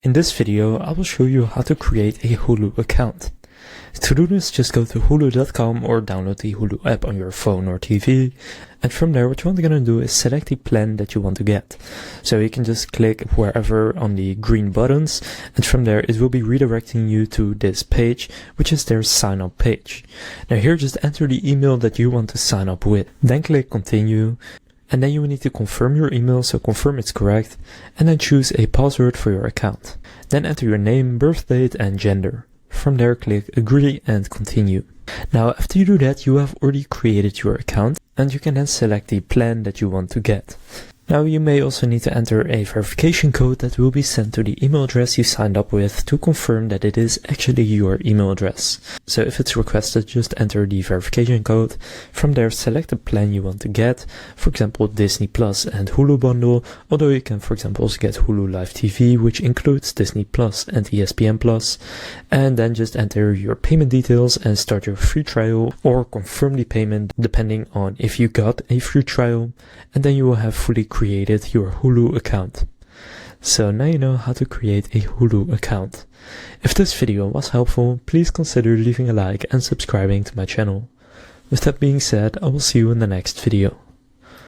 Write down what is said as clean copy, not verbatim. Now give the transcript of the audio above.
In this video, I will show you how to create a Hulu account. To do this, just go to hulu.com or download the Hulu app on your phone or TV. And from there, what you want to do is select the plan that you want to get. So you can just click wherever on the green buttons, and from there it will be redirecting you to this page, which is their sign up page. Now here, just enter the email that you want to sign up with. Then click continue. And then you will need to confirm your email, so confirm it's correct, and then choose a password for your account. Then enter your name, birth date, and gender. From there, click agree and continue. Now, after you do that, you have already created your account, and you can then select the plan that you want to get. Now, you may also need to enter a verification code that will be sent to the email address you signed up with to confirm that it is actually your email address. So if it's requested, just enter the verification code. From there, select the plan you want to get, for example, Disney Plus and Hulu bundle, although you can, for example, also get Hulu Live TV, which includes Disney Plus and ESPN Plus, and then just enter your payment details and start your free trial, or confirm the payment depending on if you got a free trial, and then you will have fully created your Hulu account. So now you know how to create a Hulu account. If this video was helpful, please consider leaving a like and subscribing to my channel. With that being said, I will see you in the next video.